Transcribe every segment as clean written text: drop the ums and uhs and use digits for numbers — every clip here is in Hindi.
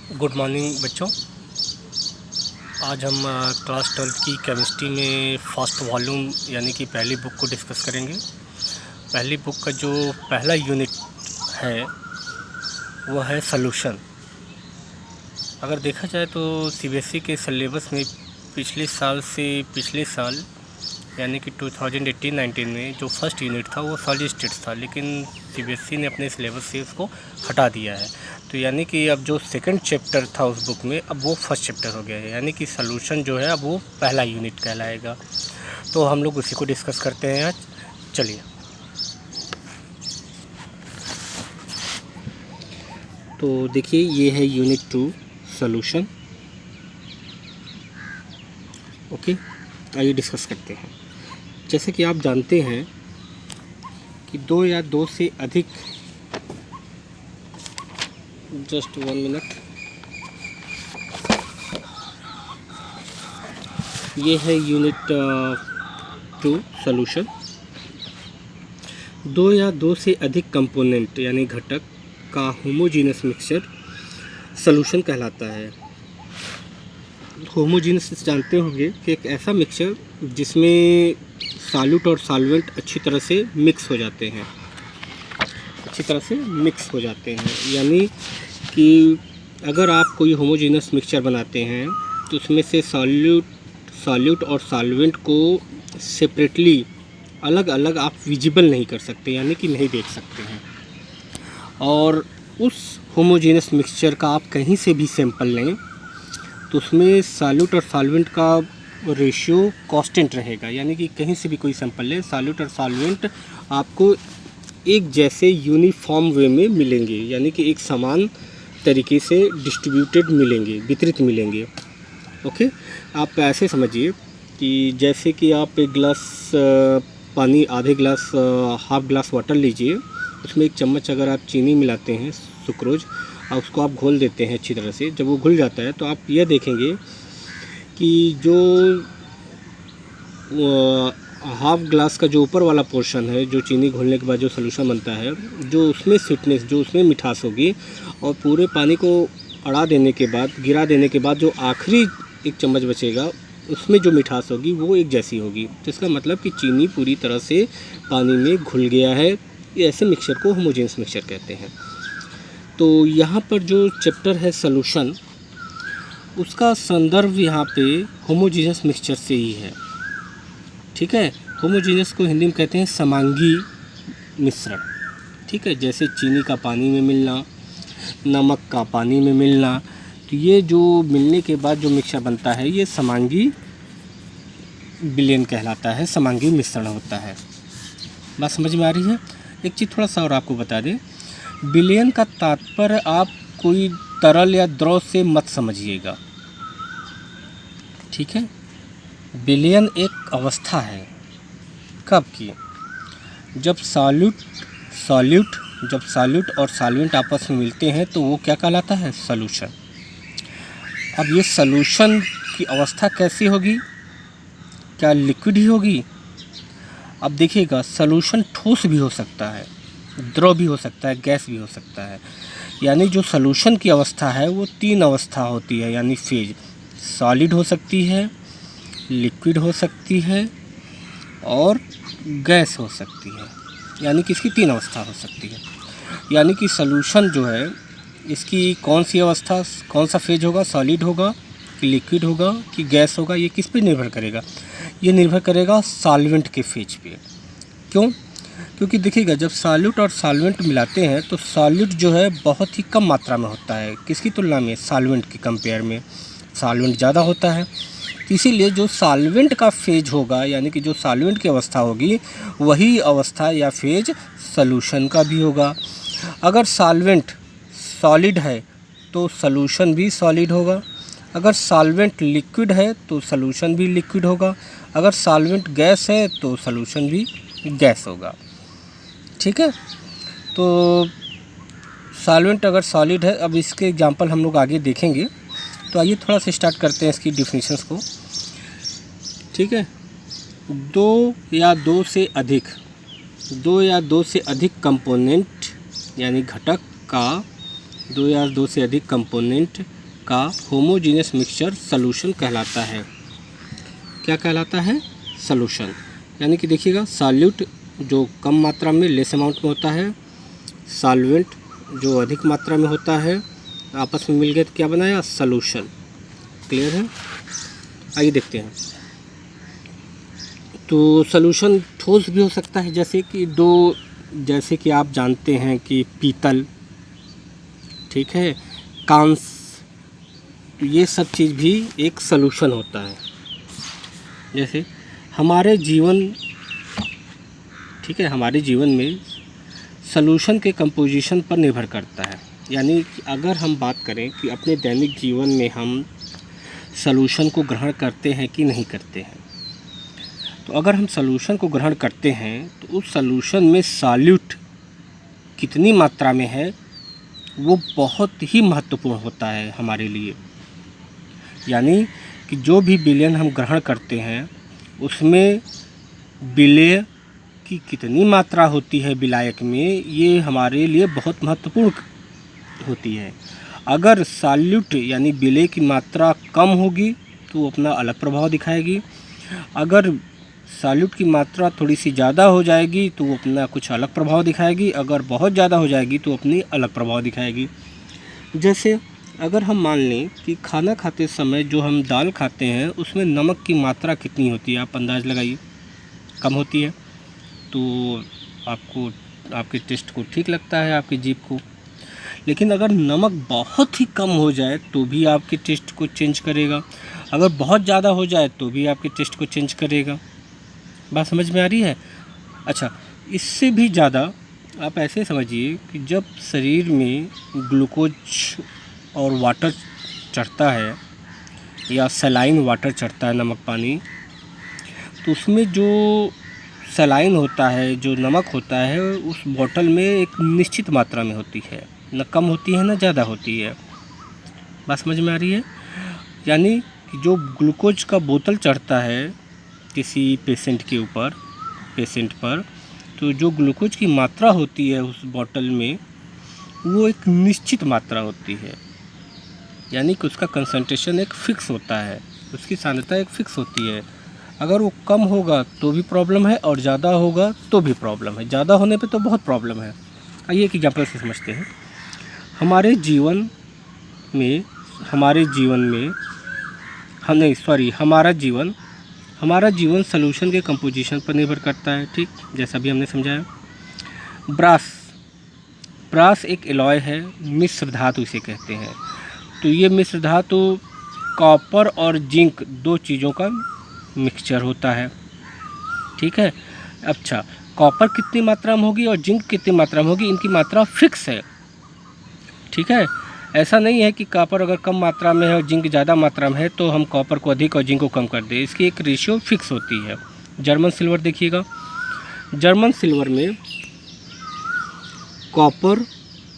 गुड मॉर्निंग बच्चों। आज हम क्लास 12 की केमिस्ट्री में फर्स्ट वॉल्यूम यानी कि पहली बुक को डिस्कस करेंगे। पहली बुक का जो पहला यूनिट है वो है सॉल्यूशन। अगर देखा जाए तो सीबीएसई के सिलेबस में पिछले साल यानी कि 2018-19 में जो फर्स्ट यूनिट था वो सॉलिड स्टेट्स था, लेकिन सीबीएसई ने अपने सिलेबस से उसको हटा दिया है। तो यानी कि अब जो सेकंड चैप्टर था उस बुक में अब वो फर्स्ट चैप्टर हो गया है, यानी कि सॉल्यूशन जो है अब वो पहला यूनिट कहलाएगा। तो हम लोग उसी को डिस्कस करते हैं आज। चलिए, तो देखिए ये है यूनिट 2 सॉल्यूशन। ओके, आइए डिस्कस करते हैं। जैसे कि आप जानते हैं कि दो या दो से अधिक, जस्ट 1 मिनट, ये है यूनिट 2 सॉल्यूशन। दो या दो से अधिक कंपोनेंट यानी घटक का होमोजीनस मिक्सचर सॉल्यूशन कहलाता है। होमोजीनस जानते होंगे कि एक ऐसा मिक्सचर जिसमें सॉल्यूट और सॉल्वेंट अच्छी तरह से मिक्स हो जाते हैं, यानी कि अगर आप कोई होमोजीनस मिक्सचर बनाते हैं तो उसमें से सॉल्यूट और सॉल्वेंट को सेपरेटली अलग अलग आप विजिबल नहीं कर सकते, यानी कि नहीं देख सकते हैं। और उस होमोजीनस मिक्सचर का आप कहीं से भी सैंपल लें तो उसमें सॉल्यूट और सॉल्वेंट का रेशियो कांस्टेंट रहेगा, यानी कि कहीं से भी कोई सैंपल लें सॉल्यूट और सॉल्वेंट आपको एक जैसे यूनिफॉर्म वे में मिलेंगे, यानी कि एक समान तरीके से डिस्ट्रीब्यूटेड मिलेंगे, वितरित मिलेंगे। ओके, आप ऐसे समझिए कि जैसे कि आप एक गिलास पानी, आधे गिलास, हाफ गिलास वाटर लीजिए, उसमें एक चम्मच अगर आप चीनी मिलाते हैं, सुक्रोज, और उसको आप घोल देते हैं अच्छी तरह से। जब वो घुल जाता है तो आप यह देखेंगे कि जो हाफ ग्लास का जो ऊपर वाला पोर्शन है, जो चीनी घोलने के बाद जो सॉल्यूशन बनता है, जो उसमें स्वीटनेस, जो उसमें मिठास होगी, और पूरे पानी को गिरा देने के बाद जो आखिरी एक चम्मच बचेगा उसमें जो मिठास होगी वो एक जैसी होगी। तो इसका मतलब कि चीनी पूरी तरह से पानी में घुल गया है। ये ऐसे मिक्सचर को होमोजेनस मिक्सचर कहते हैं। तो यहाँ पर जो चैप्टर है सॉल्यूशन, उसका संदर्भ यहाँ पे होमोजेनस मिक्सचर से ही है। ठीक है, होमोजेनस को हिंदी में कहते हैं समांगी मिश्रण। ठीक है, जैसे चीनी का पानी में मिलना, नमक का पानी में मिलना, तो ये जो मिलने के बाद जो मिक्सचर बनता है ये समांगी विलयन कहलाता है, समांगी मिश्रण होता है। बात समझ में आ रही है? एक चीज़ थोड़ा सा और आपको बता दें, विलयन का तात्पर्य आप कोई तरल या द्रव से मत समझिएगा। ठीक है, विलयन एक अवस्था है। कब की? जब सॉल्यूट और सॉल्वेंट आपस में मिलते हैं तो वो क्या कहलाता है? सॉल्यूशन। अब ये सॉल्यूशन की अवस्था कैसी होगी? क्या लिक्विड ही होगी? अब देखिएगा, सॉल्यूशन ठोस भी हो सकता है, द्रव भी हो सकता है, गैस भी हो सकता है। यानी जो सॉल्यूशन की अवस्था है वो 3 अवस्था होती है, यानी फेज। सॉलिड हो सकती है, लिक्विड हो सकती है और गैस हो सकती है, यानी कि इसकी 3 अवस्था हो सकती है। यानी कि सॉल्यूशन जो है इसकी कौन सी अवस्था, कौन सा फेज होगा, सॉलिड होगा कि लिक्विड होगा कि गैस होगा, ये किस पे निर्भर करेगा? ये निर्भर करेगा सॉल्वेंट के फेज पे। क्यों? क्योंकि देखिएगा, जब सॉल्यूट और सॉल्वेंट मिलाते हैं तो सॉल्यूट जो है बहुत ही कम मात्रा में होता है, किसकी तुलना में? सॉल्वेंट की कंपेयर में सॉल्वेंट ज़्यादा होता है। इसीलिए जो सॉल्वेंट का फेज होगा, यानी कि जो सॉल्वेंट की अवस्था होगी, वही अवस्था या फेज सॉल्यूशन का भी होगा। अगर सॉल्वेंट सॉलिड है तो सॉल्यूशन भी सॉलिड होगा, अगर सॉल्वेंट लिक्विड है तो सॉल्यूशन भी लिक्विड होगा, अगर सॉल्वेंट गैस है तो सॉल्यूशन भी गैस होगा। ठीक है, तो सॉल्वेंट अगर सॉलिड है, अब इसके एग्जांपल हम लोग आगे देखेंगे। तो आइए थोड़ा सा स्टार्ट करते हैं इसकी डिफिनीशंस को। ठीक है, दो या दो से अधिक कंपोनेंट यानी घटक का दो या दो से अधिक कंपोनेंट का होमोजीनियस मिक्सचर सॉल्यूशन कहलाता है। क्या कहलाता है? सॉल्यूशन। यानी कि देखिएगा, सॉल्यूट जो कम मात्रा में लेस अमाउंट में होता है, सॉल्वेंट जो अधिक मात्रा में होता है, आपस में मिल गए तो क्या बनाया? सॉल्यूशन। क्लियर है? आइए देखते हैं। तो सॉल्यूशन ठोस भी हो सकता है, जैसे कि आप जानते हैं कि पीतल, ठीक है, कांस, तो ये सब चीज़ भी एक सॉल्यूशन होता है। जैसे हमारे जीवन, ठीक है, हमारे जीवन में सॉल्यूशन के कंपोजिशन पर निर्भर करता है। यानी कि अगर हम बात करें कि अपने दैनिक जीवन में हम सॉल्यूशन को ग्रहण करते हैं कि नहीं करते हैं, तो अगर हम सॉल्यूशन को ग्रहण करते हैं तो उस सॉल्यूशन में सॉल्यूट कितनी मात्रा में है वो बहुत ही महत्वपूर्ण होता है हमारे लिए। यानी कि जो भी विलयन हम ग्रहण करते हैं उसमें विलेय की कितनी मात्रा होती है विलायक में, ये हमारे लिए बहुत महत्वपूर्ण होती है। अगर सॉल्यूट यानी विलेय की मात्रा कम होगी तो वो अपना अलग प्रभाव दिखाएगी, अगर सॉल्यूट की मात्रा थोड़ी सी ज़्यादा हो जाएगी तो वो अपना कुछ अलग प्रभाव दिखाएगी, अगर बहुत ज़्यादा हो जाएगी तो अपनी अलग प्रभाव दिखाएगी। जैसे अगर हम मान लें कि खाना खाते समय जो हम दाल खाते हैं उसमें नमक की मात्रा कितनी होती है, आप अंदाज़ लगाइए। कम होती है तो आपको, आपके टेस्ट को ठीक लगता है, आपकी जीभ को। लेकिन अगर नमक बहुत ही कम हो जाए तो भी आपके टेस्ट को चेंज करेगा, अगर बहुत ज़्यादा हो जाए तो भी आपके टेस्ट को चेंज करेगा। बात समझ में आ रही है? अच्छा, इससे भी ज़्यादा आप ऐसे समझिए कि जब शरीर में ग्लूकोज और वाटर चढ़ता है या सलाइन वाटर चढ़ता है, नमक पानी, तो उसमें जो सलाइन होता है, जो नमक होता है, उस बोतल में एक निश्चित मात्रा में होती है, न कम होती है न ज़्यादा होती है। बात समझ में आ रही है? यानी कि जो ग्लूकोज का बोतल चढ़ता है किसी पेशेंट पर, तो जो ग्लूकोज की मात्रा होती है उस बोतल में वो एक निश्चित मात्रा होती है। यानी कि उसका कंसंट्रेशन एक फ़िक्स होता है, उसकी सांद्रता एक फ़िक्स होती है। अगर वो कम होगा तो भी प्रॉब्लम है और ज़्यादा होगा तो भी प्रॉब्लम है। ज़्यादा होने पे तो बहुत प्रॉब्लम है। आइए एक एग्जाम्पल से समझते हैं। हमारा जीवन सॉल्यूशन के कंपोजिशन पर निर्भर करता है, ठीक, जैसा भी हमने समझाया। ब्रास एक एलॉय है, मिश्र धातु इसे कहते हैं। तो ये मिश्र धातु कॉपर और जिंक दो चीज़ों का मिक्सचर होता है, ठीक है। अच्छा, कॉपर कितनी मात्रा में होगी और जिंक कितनी मात्रा में होगी, इनकी मात्रा फिक्स है, ठीक है। ऐसा नहीं है कि कॉपर अगर कम मात्रा में है और जिंक ज़्यादा मात्रा में है तो हम कॉपर को अधिक और जिंक को कम कर दें, इसकी एक रेशियो फिक्स होती है। जर्मन सिल्वर देखिएगा, जर्मन सिल्वर में कॉपर,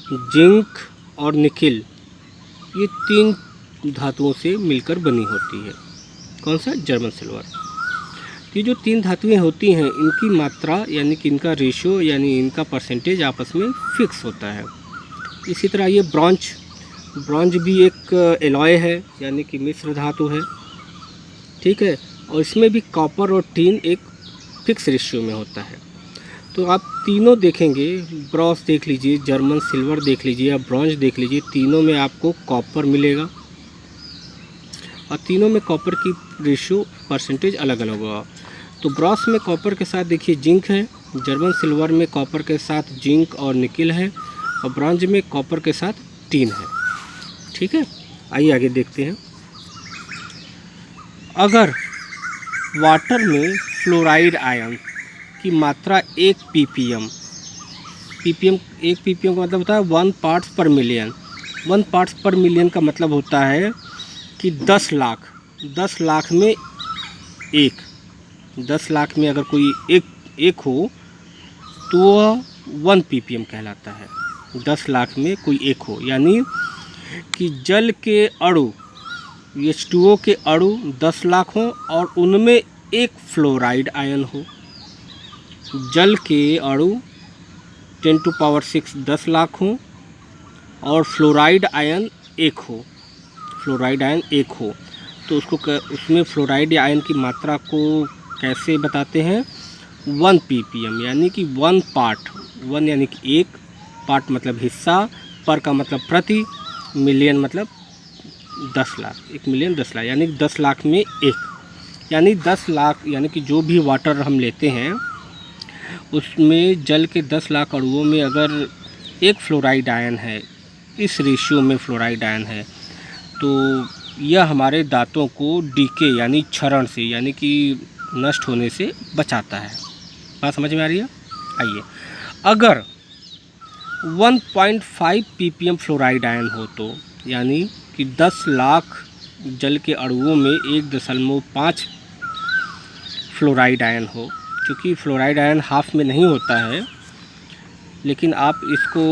जिंक और निकिल, ये तीन धातुओं से मिलकर बनी होती है। कौन सा? German silver. ये जो तीन धातुएं होती हैं इनकी मात्रा यानी कि इनका रेशियो यानी इनका परसेंटेज आपस में फिक्स होता है। इसी तरह ये ब्रॉन्ज भी एक एलॉय है यानी कि मिश्र धातु है, ठीक है, और इसमें भी कॉपर और टीन एक फिक्स रेशियो में होता है। तो आप तीनों देखेंगे, ब्रॉन्ज देख लीजिए, जर्मन सिल्वर देख लीजिए या ब्रॉन्ज देख लीजिए, तीनों में आपको कॉपर मिलेगा और तीनों में कॉपर की रेशियो परसेंटेज अलग अलग होगा। तो ब्रॉन्ज में कॉपर के साथ देखिए जिंक है, जर्मन सिल्वर में कॉपर के साथ जिंक और निकिल है और ब्रॉन्ज में कॉपर के साथ टीन है, ठीक है। आइए आगे देखते हैं। अगर वाटर में फ्लोराइड आयन की मात्रा 1 ppm का मतलब होता है 1 पार्ट्स पर मिलियन। 1 पार्ट्स पर मिलियन का मतलब होता है कि 10 लाख में एक, 10 लाख में अगर कोई एक हो तो वह 1 ppm कहलाता है। 10 लाख में कोई एक हो, यानी कि जल के अणु H2O के अणु 10 लाख हों और उनमें एक फ्लोराइड आयन हो। जल के अणु 10⁶ 10 लाख हों और फ्लोराइड आयन एक हो, फ्लोराइड आयन एक हो, तो उसमें फ्लोराइड आयन की मात्रा को कैसे बताते हैं? 1 ppm, यानी कि 1 पार्ट, 1 यानी कि एक, पार्ट मतलब हिस्सा, पर का मतलब प्रति, मिलियन मतलब 10 लाख, 1 मिलियन 10 लाख, यानी 10 लाख में एक, यानी 10 लाख, यानी कि जो भी वाटर हम लेते हैं उसमें जल के 10 लाख अणुओं में अगर एक फ्लोराइड आयन है, इस रेशियो में फ्लोराइड आयन है, तो यह हमारे दांतों को डीके यानी क्षरण से, यानी कि नष्ट होने से बचाता है। बात समझ में आ रही है? आइए, अगर 1.5 ppm फ्लोराइड आयन हो तो, यानी कि 10 लाख जल के अणुओं में 1.5 फ्लोराइड आयन हो, क्योंकि फ्लोराइड आयन हाफ में नहीं होता है, लेकिन आप इसको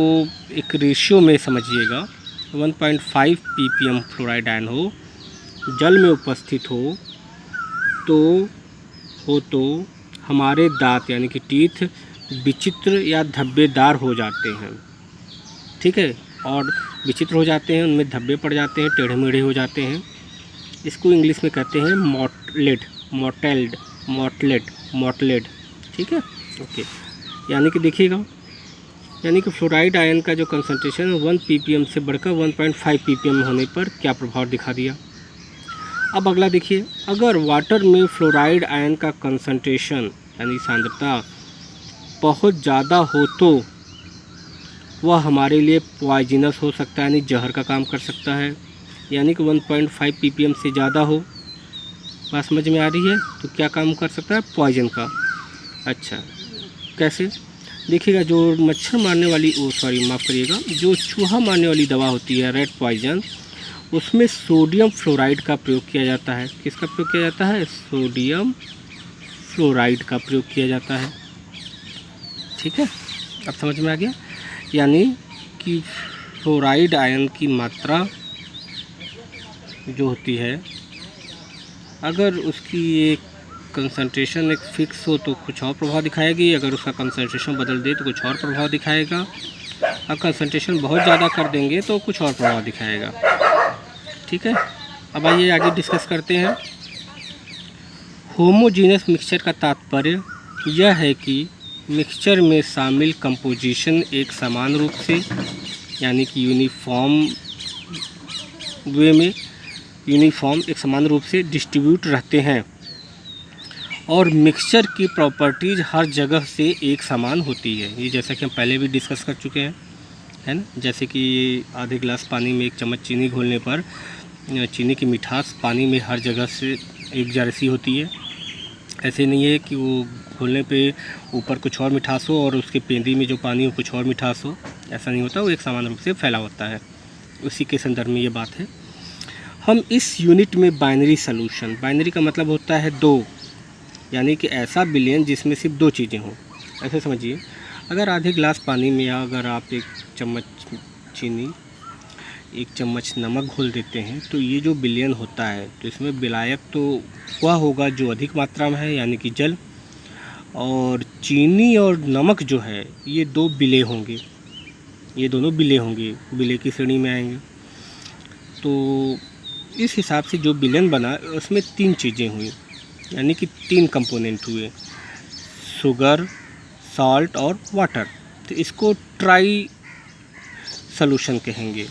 एक रेशियो में समझिएगा। 1.5 ppm फ्लोराइड आयन हो, जल में उपस्थित हो तो हमारे दांत यानी कि टीथ विचित्र या धब्बेदार हो जाते हैं, ठीक है, और विचित्र हो जाते हैं, उनमें धब्बे पड़ जाते हैं, टेढ़े मेढ़े हो जाते हैं। इसको इंग्लिश में कहते हैं मोटलेट, ठीक है, ओके। यानी कि देखिएगा, यानी कि फ्लोराइड आयन का जो कंसंट्रेशन 1 ppm से बढ़कर 1.5 ppm होने पर क्या प्रभाव दिखा दिया। अब अगला देखिए, अगर वाटर में फ्लोराइड आयन का कंसंट्रेशन यानी सांद्रता बहुत ज़्यादा हो तो वह हमारे लिए पॉइजनस हो सकता है, यानी जहर का काम कर सकता है, यानी कि 1.5 ppm से ज़्यादा हो। बात समझ में आ रही है? तो क्या काम कर सकता है? पॉइजन का। अच्छा, कैसे? देखिएगा, जो मच्छर मारने वाली माफ़ करिएगा, जो चूहा मारने वाली दवा होती है रेड पॉइजन, उसमें सोडियम फ्लोराइड का प्रयोग किया जाता है। किसका प्रयोग किया जाता है? सोडियम फ्लोराइड का प्रयोग किया जाता है, ठीक है। अब समझ में आ गया, यानी कि फ्लोराइड आयन की मात्रा जो होती है, अगर उसकी एक कंसंट्रेशन एक फिक्स हो तो कुछ और प्रभाव दिखाएगी, अगर उसका कंसंट्रेशन बदल दे तो कुछ और प्रभाव दिखाएगा, अब कंसंट्रेशन बहुत ज़्यादा कर देंगे तो कुछ और प्रभाव दिखाएगा, ठीक है। अब आइए आगे डिस्कस करते हैं। होमोजीनियस मिक्सचर का तात्पर्य यह है कि मिक्सचर में शामिल कंपोजिशन एक समान रूप से, यानी कि यूनिफॉर्म एक समान रूप से डिस्ट्रीब्यूट रहते हैं, और मिक्सचर की प्रॉपर्टीज़ हर जगह से एक समान होती है। ये जैसा कि हम पहले भी डिस्कस कर चुके हैं, है ना। जैसे कि आधे गिलास पानी में 1 चम्मच चीनी घोलने पर चीनी की मिठास पानी में हर जगह से एक जैसी होती है। ऐसे नहीं है कि वो घोलने पे ऊपर कुछ और मिठास हो और उसके पेंदी में जो पानी हो कुछ और मिठास हो, ऐसा नहीं होता, वो एक समान रूप से फैला होता है। उसी के संदर्भ में ये बात है। हम इस यूनिट में बाइनरी सॉल्यूशन, बाइनरी का मतलब होता है 2, यानी कि ऐसा विलयन जिसमें सिर्फ 2 चीज़ें हों। ऐसे समझिए, अगर आधे गिलास पानी में अगर आप 1 चम्मच चीनी 1 चम्मच नमक घोल देते हैं, तो ये जो विलयन होता है, तो इसमें विलायक तो वह होगा जो अधिक मात्रा में है, यानी कि जल, और चीनी और नमक जो है ये 2 विलेय होंगे, ये दोनों विलेय होंगे, विलेय की श्रेणी में आएंगे। तो इस हिसाब से जो विलयन बना उसमें 3 चीज़ें हुई, यानी कि 3 कंपोनेंट हुए, शुगर, सॉल्ट और वाटर। तो इसको ट्राई सॉल्यूशन कहेंगे।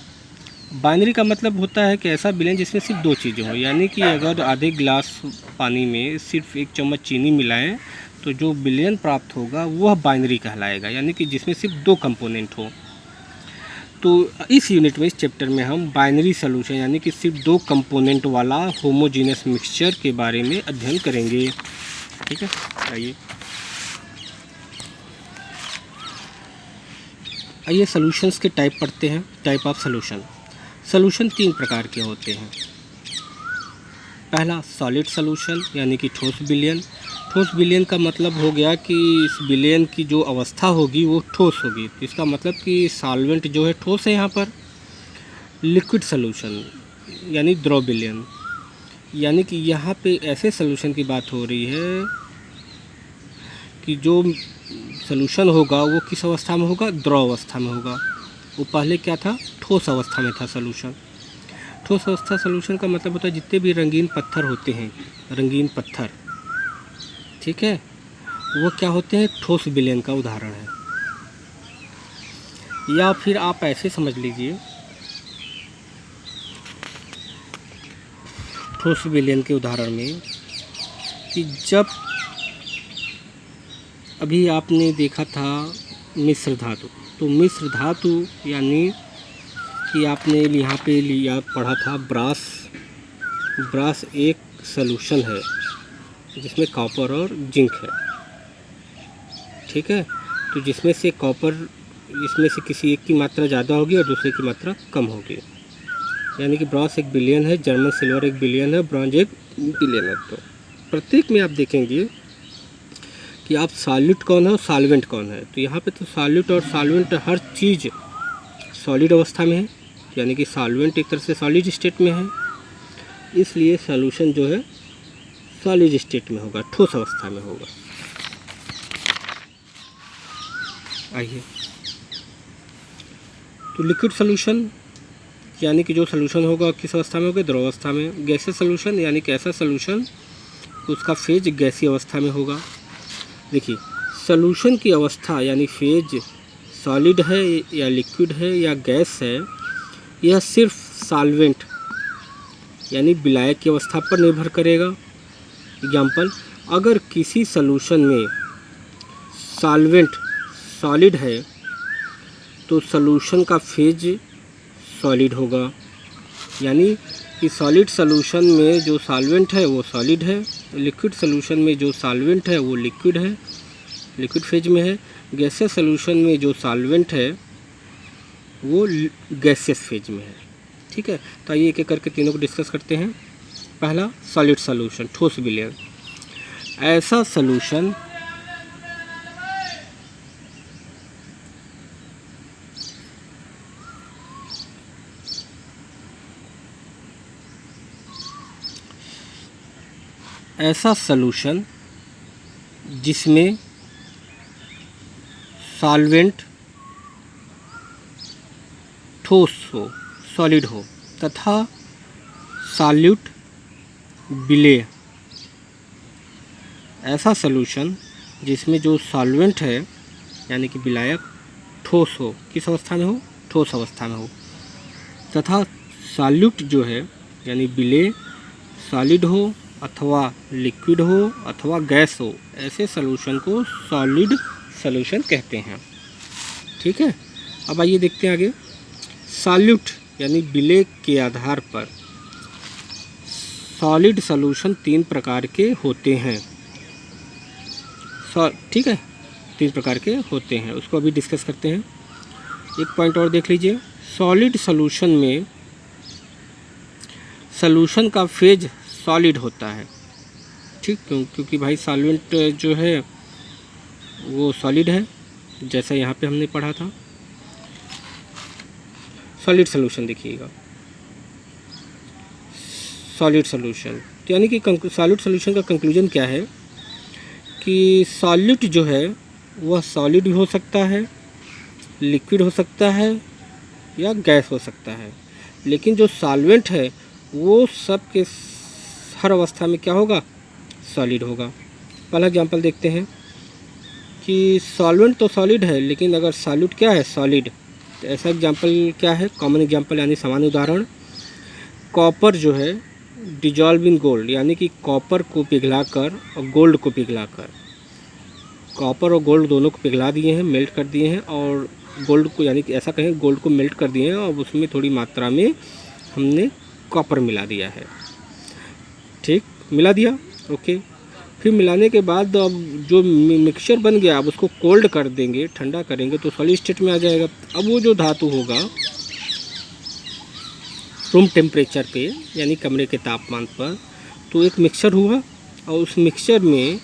बाइनरी का मतलब होता है कि ऐसा विलयन जिसमें सिर्फ 2 चीज़ें हो, यानी कि अगर आधे गिलास पानी में सिर्फ 1 चम्मच चीनी मिलाएं तो जो विलयन प्राप्त होगा वह बाइनरी कहलाएगा, यानी कि जिसमें सिर्फ 2 कंपोनेंट हो। तो इस यूनिट में, इस चैप्टर में हम बाइनरी सॉल्यूशन यानी कि सिर्फ 2 कंपोनेंट वाला होमोजीनियस मिक्सचर के बारे में अध्ययन करेंगे, ठीक है। आइए सॉल्यूशंस के टाइप पढ़ते हैं। टाइप ऑफ सॉल्यूशन 3 प्रकार के होते हैं। पहला सॉलिड सॉल्यूशन, यानी कि ठोस विलयन। ठोस विलयन का मतलब हो गया कि इस विलयन की जो अवस्था होगी वो ठोस होगी, तो इसका मतलब कि सॉल्वेंट जो है ठोस है यहाँ पर। लिक्विड सॉल्यूशन यानी द्रव विलयन, यानी कि यहाँ पे ऐसे सॉल्यूशन की बात हो रही है कि जो सॉल्यूशन होगा वो किस अवस्था में होगा? द्रव अवस्था में होगा। वो पहले क्या था, ठोस अवस्था में था सॉल्यूशन। ठोस अवस्था सॉल्यूशन का मतलब होता है जितने भी रंगीन पत्थर होते हैं, रंगीन पत्थर, ठीक है, वो क्या होते हैं, ठोस विलयन का उदाहरण है। या फिर आप ऐसे समझ लीजिए, ठोस विलयन के उदाहरण में कि जब अभी आपने देखा था मिश्र धातु, तो मिश्र धातु यानी कि आपने यहाँ पे लिया पढ़ा था ब्रास। ब्रास एक सॉल्यूशन है जिसमें कॉपर और जिंक है, ठीक है। तो जिसमें से कॉपर, इसमें से किसी एक की मात्रा ज़्यादा होगी और दूसरे की मात्रा कम होगी, यानी कि ब्रास एक बिलियन है, जर्मन सिल्वर एक बिलियन है, ब्रॉन्ज एक बिलियन है। तो प्रत्येक में आप देखेंगे कि आप सॉल्यूट कौन है और सॉल्वेंट कौन है। तो यहाँ पे तो सॉल्यूट और सॉल्वेंट हर चीज़ सॉलिड अवस्था में है, यानी कि सॉल्वेंट एक तरह से सॉलिड स्टेट में है, इसलिए सॉल्यूशन जो है सॉलिड स्टेट में होगा, ठोस अवस्था में होगा। आइए, तो लिक्विड सॉल्यूशन यानी कि जो सॉल्यूशन होगा किस अवस्था में होगा, द्रवावस्था में। गैसीय सॉल्यूशन यानी कि ऐसा सॉल्यूशन उसका फेज गैसीय अवस्था में होगा। देखिए, सॉल्यूशन की अवस्था यानी फेज सॉलिड है या लिक्विड है या गैस है, यह सिर्फ सॉल्वेंट यानी विलायक की अवस्था पर निर्भर करेगा। एग्जाम्पल, अगर किसी सॉल्यूशन में सॉल्वेंट सॉलिड है तो सॉल्यूशन का फेज सॉलिड होगा, यानी कि सॉलिड सॉल्यूशन में जो सॉल्वेंट है वो सॉलिड है, लिक्विड सॉल्यूशन में जो सॉल्वेंट है वो लिक्विड है, लिक्विड फेज में है। गैसियस सॉल्यूशन में जो सॉल्वेंट है वो गैसियस फेज में है, ठीक है। तो आइए एक एक करके तीनों को डिस्कस करते हैं। पहला, सॉलिड सॉल्यूशन, ठोस विलयन। ऐसा सॉल्यूशन जिसमें सॉल्वेंट ठोस हो, सॉलिड हो, तथा सॉल्यूट विलेय। ऐसा सॉल्यूशन जिसमें जो सॉल्वेंट है यानी कि विलायक ठोस हो, किस अवस्था में हो, ठोस अवस्था में हो, तथा सॉल्यूट जो है यानी विलेय सॉलिड हो अथवा लिक्विड हो अथवा गैस हो, ऐसे सॉल्यूशन को सॉलिड सॉल्यूशन कहते हैं, ठीक है। अब आइए देखते हैं आगे। सॉल्यूट यानी विलेय के आधार पर सॉलिड सॉल्यूशन तीन प्रकार के होते हैं, ठीक है, तीन प्रकार के होते हैं, उसको अभी डिस्कस करते हैं। एक पॉइंट और देख लीजिए, सॉलिड सॉल्यूशन में सॉल्यूशन का फेज सॉलिड होता है, ठीक, क्योंकि भाई सॉल्वेंट जो है वो सॉलिड है, जैसा यहाँ पे हमने पढ़ा था। सॉलिड सॉल्यूशन देखिएगा, सॉलिड सॉल्यूशन तो यानी कि सॉलिड सॉल्यूशन का कंक्लूजन क्या है कि सॉल्यूट जो है वह सॉलिड भी हो सकता है, लिक्विड हो सकता है या गैस हो सकता है, लेकिन जो सॉल्वेंट है वो सब के हर अवस्था में क्या होगा, सॉलिड होगा। पहला एग्जांपल देखते हैं कि सॉल्वेंट तो सॉलिड है लेकिन अगर सॉल्यूट क्या है, सॉलिड, तो ऐसा एग्जांपल क्या है, कॉमन एग्जांपल यानी सामान्य उदाहरण, कॉपर जो है डिजॉल्व इन गोल्ड, यानी कि कॉपर को पिघलाकर और गोल्ड को पिघलाकर, कॉपर और गोल्ड दोनों को पिघला दिए हैं, मेल्ट कर दिए हैं, और गोल्ड को यानी कि ऐसा कहें गोल्ड को मेल्ट कर दिए हैं और उसमें थोड़ी मात्रा में हमने कॉपर मिला दिया है, ठीक, मिला दिया, ओके। फिर मिलाने के बाद अब जो मिक्सचर बन गया अब उसको कोल्ड कर देंगे, ठंडा करेंगे तो सॉलिड स्टेट में आ जाएगा। अब वो जो धातु होगा रूम टेम्परेचर पे यानी कमरे के तापमान पर, तो एक मिक्सचर हुआ और उस मिक्सचर में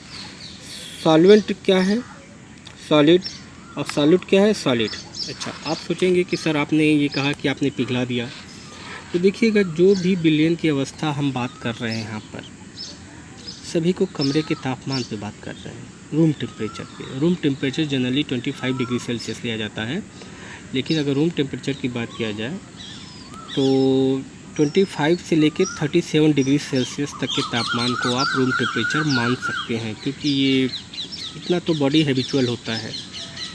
सॉल्वेंट क्या है, सॉलिड, और सॉल्यूट क्या है, सॉलिड। अच्छा, आप सोचेंगे कि सर आपने ये कहा कि आपने पिघला दिया, तो देखिएगा जो भी विलयन की अवस्था हम बात कर रहे हैं यहाँ पर सभी को कमरे के तापमान पे बात कर रहे हैं, रूम टेम्परेचर पे। Room temperature generally 25 degree Celsius लिया जाता है, लेकिन अगर रूम टेम्परेचर की बात किया जाए तो 25 से लेकर 37 डिग्री सेल्सियस तक के तापमान को आप रूम टेम्परेचर मान सकते हैं, क्योंकि ये इतना तो बॉडी हैबिचुअल होता है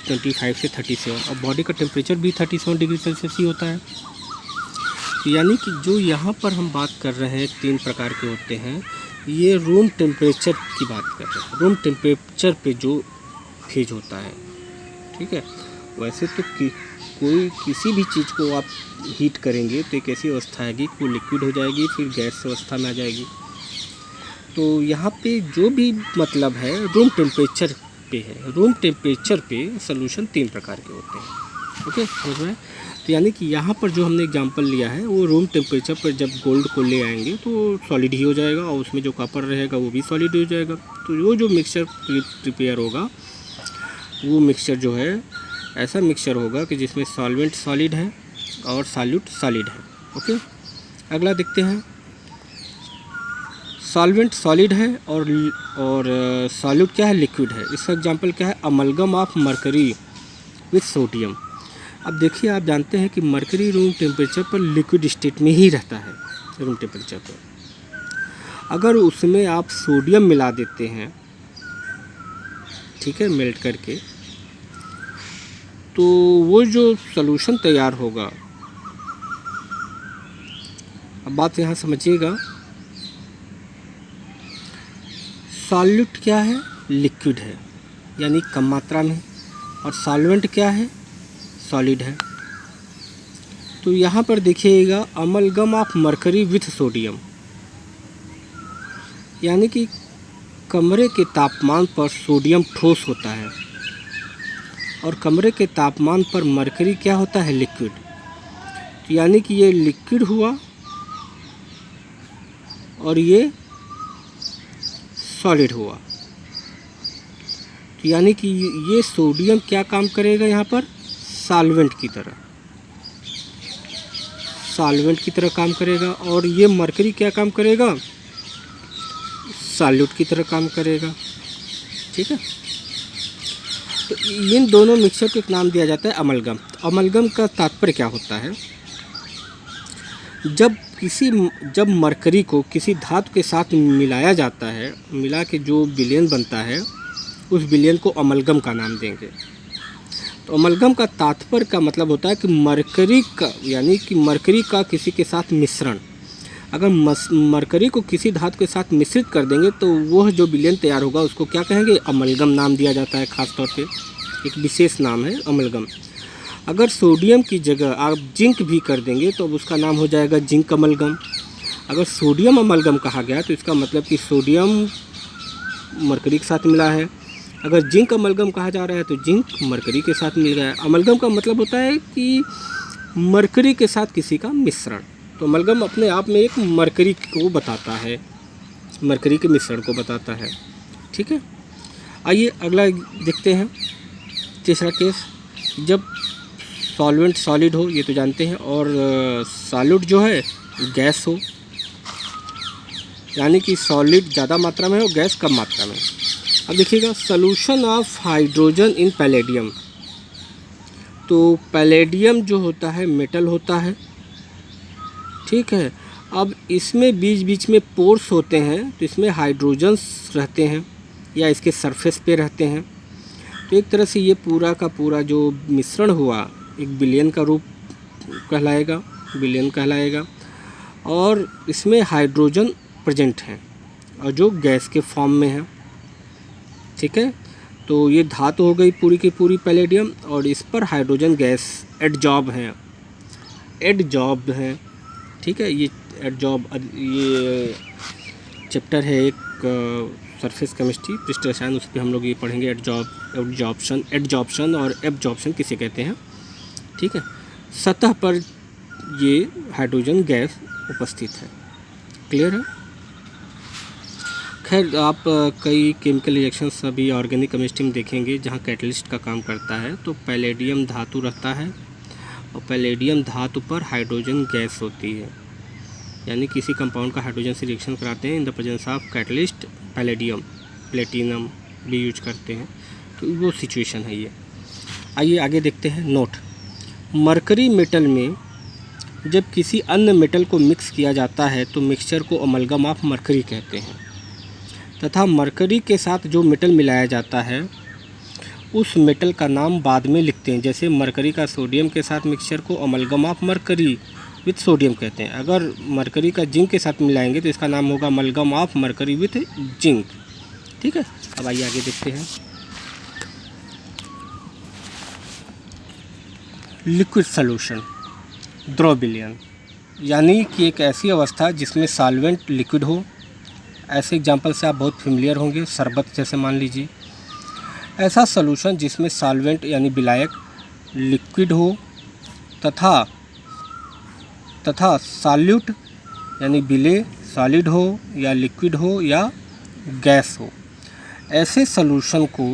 25 से 37, और बॉडी का टेम्परेचर भी 37 डिग्री सेल्सियस ही होता है। यानी कि जो यहाँ पर हम बात कर रहे हैं 3 प्रकार के होते हैं, ये रूम टेम्परेचर की बात कर रहे हैं, रूम टेम्परेचर पे जो फेज होता है। ठीक है, वैसे तो कोई किसी भी चीज़ को आप हीट करेंगे तो एक ऐसी अवस्था आएगी कि वो लिक्विड हो जाएगी, फिर गैस अवस्था में आ जाएगी। तो यहाँ पे जो भी मतलब है रूम टेम्परेचर पे है। रूम टेम्परेचर पे सॉल्यूशन 3 प्रकार के होते हैं। ओके, समझ में? तो यानी कि यहाँ पर जो हमने एग्जांपल लिया है वो रूम टेम्परेचर पर जब गोल्ड को ले आएंगे तो सॉलिड ही हो जाएगा, और उसमें जो कॉपर रहेगा वो भी सॉलिड हो जाएगा। तो वो जो मिक्सचर प्रिपेयर होगा वो मिक्सचर जो है ऐसा मिक्सचर होगा कि जिसमें सॉल्वेंट सॉलिड है और सॉल्यूट सॉलिड है। ओके, अगला देखते हैं। सॉल्वेंट सॉलिड है और सॉल्यूट क्या है, लिक्विड है। इसका एग्जांपल क्या है, amalgam of mercury with sodium. अब देखिए, आप जानते हैं कि मरकरी रूम टेम्परेचर पर लिक्विड स्टेट में ही रहता है। रूम टेम्परेचर पर अगर उसमें आप सोडियम मिला देते हैं, ठीक है, मेल्ट करके, तो वो जो सॉल्यूशन तैयार होगा, अब बात यहाँ समझिएगा, सॉल्यूट क्या है, लिक्विड है यानी कम मात्रा में, और सॉल्वेंट क्या है, सॉलिड है। तो यहाँ पर देखिएगा amalgam of mercury with sodium, यानी कि कमरे के तापमान पर सोडियम ठोस होता है और कमरे के तापमान पर मरकरी क्या होता है, लिक्विड। तो यानी कि ये लिक्विड हुआ और ये सॉलिड हुआ। तो यानी कि ये सोडियम क्या काम करेगा, यहाँ पर सॉल्वेंट की तरह काम करेगा, और ये मरकरी क्या काम करेगा, सॉल्यूट की तरह काम करेगा। ठीक है, तो इन दोनों मिक्सचर को एक नाम दिया जाता है अमलगम। तो अमलगम का तात्पर्य क्या होता है, जब मरकरी को किसी धातु के साथ मिलाया जाता है, मिला के जो विलयन बनता है उस विलयन को अमलगम का नाम देंगे। तो अमलगम का तात्पर्य का मतलब होता है कि मरकरी का, यानी कि मरकरी का किसी के साथ मिश्रण, अगर मरकरी को किसी धातु के साथ मिश्रित कर देंगे तो वह जो विलयन तैयार होगा उसको क्या कहेंगे, अमलगम नाम दिया जाता है। ख़ास तौर पे एक विशेष नाम है अमलगम। अगर सोडियम की जगह आप जिंक भी कर देंगे तो अब उसका नाम हो जाएगा जिंक अमलगम। अगर सोडियम अमलगम कहा गया तो इसका मतलब कि सोडियम मरकरी के साथ मिला है। अगर जिंक अमलगम कहा जा रहा है तो जिंक मरकरी के साथ मिल गया है। अमलगम का मतलब होता है कि मरकरी के साथ किसी का मिश्रण। तो अमलगम अपने आप में एक मरकरी को बताता है, मरकरी के मिश्रण को बताता है। ठीक है, आइए अगला देखते हैं। तीसरा केस, जब सॉल्वेंट सॉलिड हो, ये तो जानते हैं, और सॉल्यूट जो है गैस हो, यानी कि सॉलिड ज़्यादा मात्रा में हो, गैस कम मात्रा में। अब देखिएगा, solution of hydrogen in palladium. तो पैलेडियम जो होता है मेटल होता है, ठीक है। अब इसमें बीच बीच में पोर्स होते हैं, तो इसमें हाइड्रोजन्स रहते हैं या इसके सरफेस पे रहते हैं। तो एक तरह से ये पूरा का पूरा जो मिश्रण हुआ एक विलयन का रूप कहलाएगा, विलयन कहलाएगा, और इसमें हाइड्रोजन प्रेजेंट हैं और जो गैस के फॉर्म में है। ठीक है, तो ये धातु हो गई पूरी की पूरी पैलेडियम, और इस पर हाइड्रोजन गैस एडजॉर्ब हैं। ठीक है, ये ये चैप्टर है एक सरफेस केमिस्ट्री, पृष्ठ रसायन, उस पर हम लोग ये पढ़ेंगे एडजॉर्प्शन और एब्जॉर्प्शन किसे कहते हैं। ठीक है, सतह पर ये हाइड्रोजन गैस उपस्थित है। क्लियर है? खैर, आप कई केमिकल रिएक्शंस अभी ऑर्गेनिक केमिस्ट्री में देखेंगे जहाँ कैटलिस्ट का काम करता है। तो पैलेडियम धातु रहता है और पैलेडियम धातु पर हाइड्रोजन गैस होती है, यानी किसी कंपाउंड का हाइड्रोजन से रिएक्शन कराते हैं in the presence of catalyst palladium, platinum भी यूज करते हैं। तो वो सिचुएशन है ये। आइए आगे देखते हैं। नोट, मरकरी मेटल में जब किसी अन्य मेटल को मिक्स किया जाता है तो मिक्सचर को अमलगम ऑफ मरकरी कहते हैं, तथा मरकरी के साथ जो मेटल मिलाया जाता है उस मेटल का नाम बाद में लिखते हैं। जैसे मरकरी का सोडियम के साथ मिक्सचर को amalgam of mercury with sodium कहते हैं। अगर मरकरी का जिंक के साथ मिलाएंगे तो इसका नाम होगा amalgam of mercury with zinc. ठीक है, अब आइए आगे देखते हैं। लिक्विड सॉल्यूशन, द्रव विलयन, यानी कि एक ऐसी अवस्था जिसमें सॉल्वेंट लिक्विड हो। ऐसे एग्जांपल से आप बहुत फेमिलियर होंगे, शरबत जैसे मान लीजिए। ऐसा सॉल्यूशन जिसमें सॉल्वेंट यानी विलायक लिक्विड हो तथा सॉल्यूट यानी विलेय सॉलिड हो या लिक्विड हो या गैस हो, ऐसे सॉल्यूशन को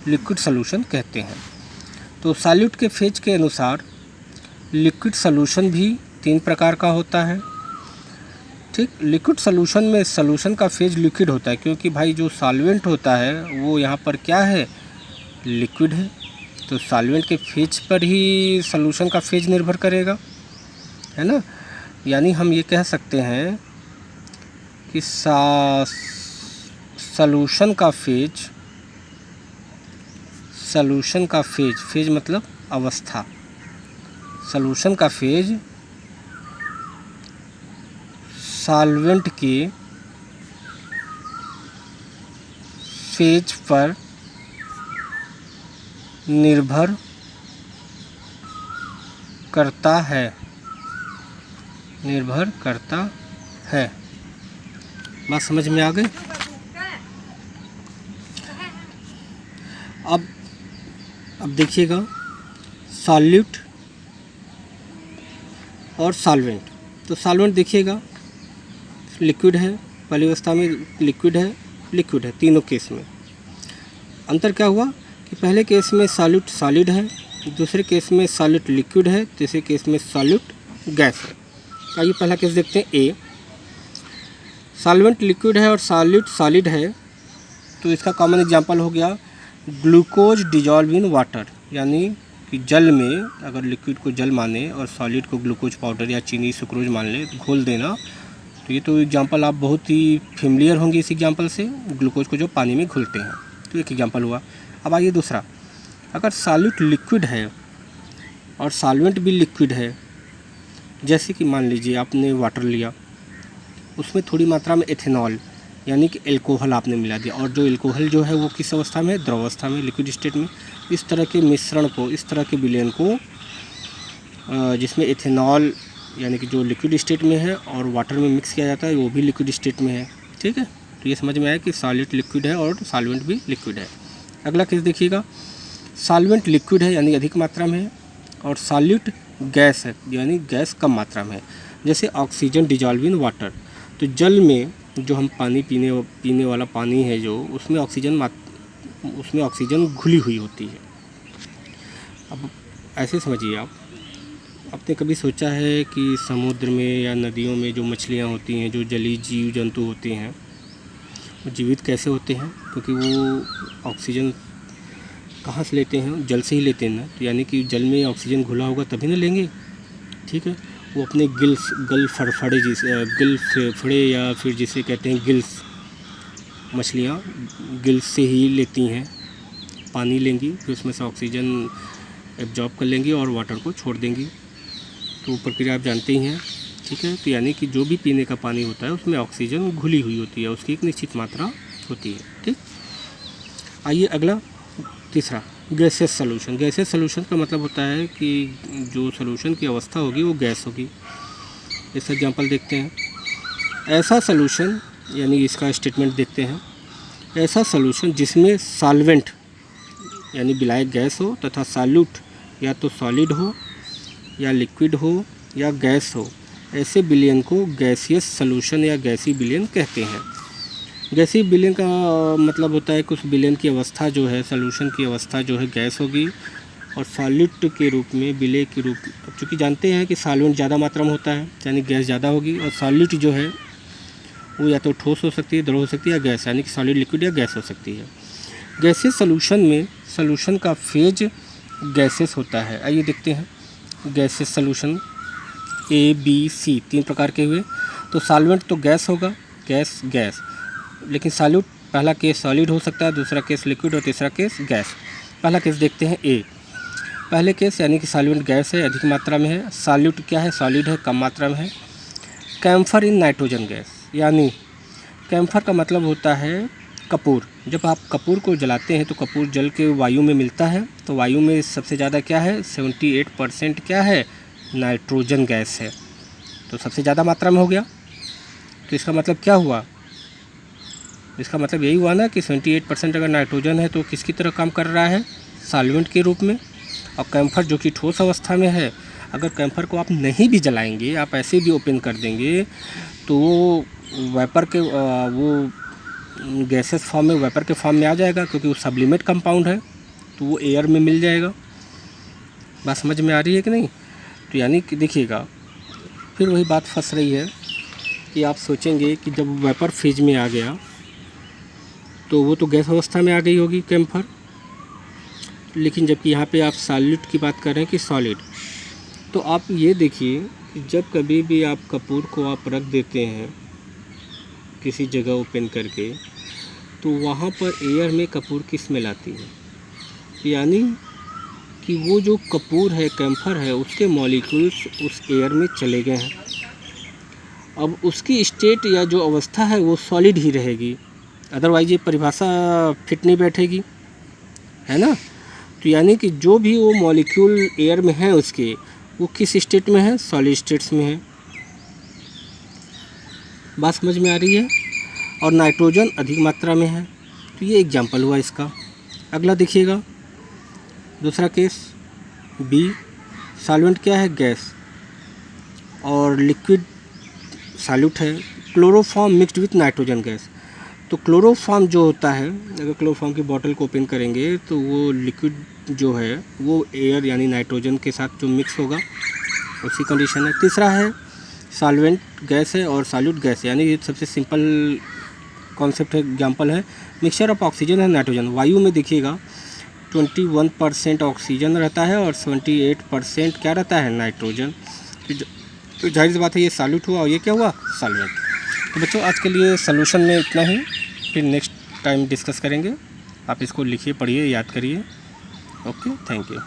लिक्विड सॉल्यूशन कहते हैं। तो सॉल्यूट के फेज के अनुसार लिक्विड सॉल्यूशन भी 3 प्रकार का होता है। ठीक, लिक्विड सॉल्यूशन में सॉल्यूशन का फेज लिक्विड होता है, क्योंकि भाई जो सॉल्वेंट होता है वो यहाँ पर क्या है, लिक्विड है। तो सॉल्वेंट के फेज पर ही सॉल्यूशन का फेज निर्भर करेगा, है ना। यानी हम ये कह सकते हैं कि सॉल्यूशन का फेज मतलब अवस्था, सॉल्यूशन का फेज सॉल्वेंट के फेज पर निर्भर करता है। बात समझ में आ गई। अब देखिएगा सॉल्यूट और सॉल्वेंट। तो सॉल्वेंट देखिएगा लिक्विड है, पहली अवस्था में लिक्विड है तीनों केस में। अंतर क्या हुआ कि पहले केस में सॉल्यूट सॉलिड है, दूसरे केस में सॉल्यूट लिक्विड है, तीसरे केस में सॉल्यूट गैस है। आइए पहला केस देखते हैं। ए, सॉल्वेंट लिक्विड है और सॉल्यूट सॉलिड है, तो इसका कॉमन एग्जांपल हो गया ग्लूकोज डिजॉल्व इन वाटर, यानी कि जल में अगर लिक्विड को जल माने और सॉलिड को ग्लूकोज पाउडर या चीनी सुक्रोज मान ले, घोल देना। तो ये तो एग्जांपल आप बहुत ही फेमिलियर होंगे इस एग्जांपल से, ग्लूकोज को जो पानी में घुलते हैं। तो एक एग्जांपल हुआ। अब आइए दूसरा, अगर सॉल्यूट लिक्विड है और सॉल्वेंट भी लिक्विड है, जैसे कि मान लीजिए आपने वाटर लिया, उसमें थोड़ी मात्रा में एथेनॉल यानी कि एल्कोहल आपने मिला दिया, और जो एल्कोहल जो है वो किस अवस्था में है, द्रव अवस्था में, लिक्विड स्टेट में। इस तरह के मिश्रण को, इस तरह के विलयन को जिसमें एथेनॉल यानी कि जो लिक्विड स्टेट में है और वाटर में मिक्स किया जाता है, वो भी लिक्विड स्टेट में है। ठीक है, तो ये समझ में आया कि सॉल्यूट लिक्विड है और सॉल्वेंट भी लिक्विड है। अगला केस देखिएगा, सॉल्वेंट लिक्विड है यानी अधिक मात्रा में है, और सॉल्यूट गैस है यानी गैस कम मात्रा में है। जैसे ऑक्सीजन डिजॉल्व इन वाटर, तो जल में जो हम पानी पीने वाला पानी है जो, उसमें ऑक्सीजन घुली हुई होती है। अब ऐसे समझिए आपने कभी सोचा है कि समुद्र में या नदियों में जो मछलियाँ होती हैं, जो जलीय जीव जंतु होते हैं, वो जीवित कैसे होते हैं? क्योंकि वो ऑक्सीजन कहाँ से लेते हैं? जल से ही लेते हैं ना। तो यानी कि जल में ऑक्सीजन घुला होगा तभी ना लेंगे। ठीक है, वो अपने गल फेफड़े या फिर जिसे कहते हैं गिल्स, मछलियाँ गिल्स से ही लेती हैं, पानी लेंगी, फिर उसमें से ऑक्सीजन एब्जॉर्ब कर लेंगी और वाटर को छोड़ देंगी। तो प्रक्रिया आप जानते ही हैं। ठीक है, तो यानी कि जो भी पीने का पानी होता है उसमें ऑक्सीजन घुली हुई होती है, उसकी एक निश्चित मात्रा होती है। ठीक, आइए अगला तीसरा, गैसेस सॉल्यूशन। गैसेस सॉल्यूशन का मतलब होता है कि जो सॉल्यूशन की अवस्था होगी वो गैस होगी। इसका एग्जांपल देखते हैं। ऐसा सॉल्यूशन यानी इसका स्टेटमेंट देखते हैं, ऐसा सॉल्यूशन जिसमें सॉल्वेंट यानी विलायक गैस हो तथा सॉल्यूट या तो सॉलिड हो या लिक्विड हो या गैस हो, ऐसे विलयन को गैसियस सॉल्यूशन या गैसी विलयन कहते हैं। गैसी विलयन का मतलब होता है कि उस विलयन की अवस्था जो है, सॉल्यूशन की अवस्था जो है गैस होगी, और सॉल्यूट के रूप में, विलेय के रूप में, चूँकि जानते हैं कि सॉल्वेंट ज़्यादा मात्रा में होता है यानी गैस ज़्यादा होगी, और सॉल्यूट जो है वो या तो ठोस हो सकती है, द्रव हो सकती है, या गैस यानी कि सॉलिड, लिक्विड या गैस हो सकती है। गैसेस सॉल्यूशन में सॉल्यूशन का फेज गैसेस होता है। आइए देखते हैं gases solution A B C 3 प्रकार के हुए। तो सॉल्वेंट तो गैस होगा, गैस गैस, लेकिन सॉल्यूट पहला केस सॉलिड हो सकता है, दूसरा केस लिक्विड और तीसरा केस गैस। पहला केस देखते हैं ए। पहले केस यानी कि सॉल्वेंट गैस है, अधिक मात्रा में है, सॉल्यूट क्या है, सॉलिड है, कम मात्रा में है। कैम्फर इन नाइट्रोजन गैस, यानी कैम्फर का मतलब होता है कपूर। जब आप कपूर को जलाते हैं तो कपूर जल के वायु में मिलता है, तो वायु में सबसे ज़्यादा क्या है, 78% क्या है, नाइट्रोजन गैस है। तो सबसे ज़्यादा मात्रा में हो गया। तो इसका मतलब क्या हुआ, इसका मतलब यही हुआ ना कि 78% अगर नाइट्रोजन है तो किसकी तरह काम कर रहा है, सॉल्वेंट के रूप में। और कैम्फर जो कि ठोस अवस्था में है, अगर कैम्फर को आप नहीं भी जलाएंगे, आप ऐसे भी ओपन कर देंगे तो वो वेपर के वो गैसेस फॉर्म में, वेपर के फॉर्म में आ जाएगा, क्योंकि वो सब्लिमेट कंपाउंड है, तो वो एयर में मिल जाएगा। बात समझ में आ रही है कि नहीं। तो यानी कि देखिएगा, फिर वही बात फंस रही है कि आप सोचेंगे कि जब वेपर फेज में आ गया तो वो तो गैस अवस्था में आ गई होगी कैम्फर, लेकिन जबकि यहाँ पे आप सॉल्यूट की बात कर रहे हैं कि सॉलिड। तो आप ये देखिए कि जब कभी भी आप कपूर को आप रख देते हैं किसी जगह ओपन करके, तो वहाँ पर एयर में कपूर की स्मेल आती है, यानी कि वो जो कपूर है, कैम्फर है, उसके मॉलिक्यूल्स उस एयर में चले गए हैं। अब उसकी स्टेट या जो अवस्था है वो सॉलिड ही रहेगी, अदरवाइज ये परिभाषा फिट नहीं बैठेगी, है ना। तो यानी कि जो भी वो मॉलिक्यूल एयर में है उसके, वो किस स्टेट में है, सॉलिड स्टेट्स में है। बात समझ में आ रही है। और नाइट्रोजन अधिक मात्रा में है, तो ये एग्जाम्पल हुआ इसका। अगला देखिएगा, दूसरा केस बी। सॉल्वेंट क्या है, गैस, और लिक्विड सॉल्यूट है, chloroform mixed with nitrogen gas. तो क्लोरोफॉर्म जो होता है, अगर क्लोरोफॉर्म की बॉटल को ओपन करेंगे तो वो लिक्विड जो है वो एयर यानी नाइट्रोजन के साथ जो मिक्स होगा उसी कंडीशन है। तीसरा है सॉल्वेंट गैस है और सॉल्यूट गैस है, यानी ये सबसे सिंपल कॉन्सेप्ट है, एग्जाम्पल है। मिक्सचर ऑफ ऑक्सीजन है नाइट्रोजन। वायु में देखिएगा 21% ऑक्सीजन रहता है और 78% क्या रहता है, नाइट्रोजन। तो जाहिर सी बात है ये सॉल्यूट हुआ और ये क्या हुआ, सॉल्वेंट। तो बच्चों आज के लिए सॉल्यूशन में इतना ही, फिर नेक्स्ट टाइम डिस्कस करेंगे। आप इसको लिखिए, पढ़िए, याद करिए। Okay, thank you.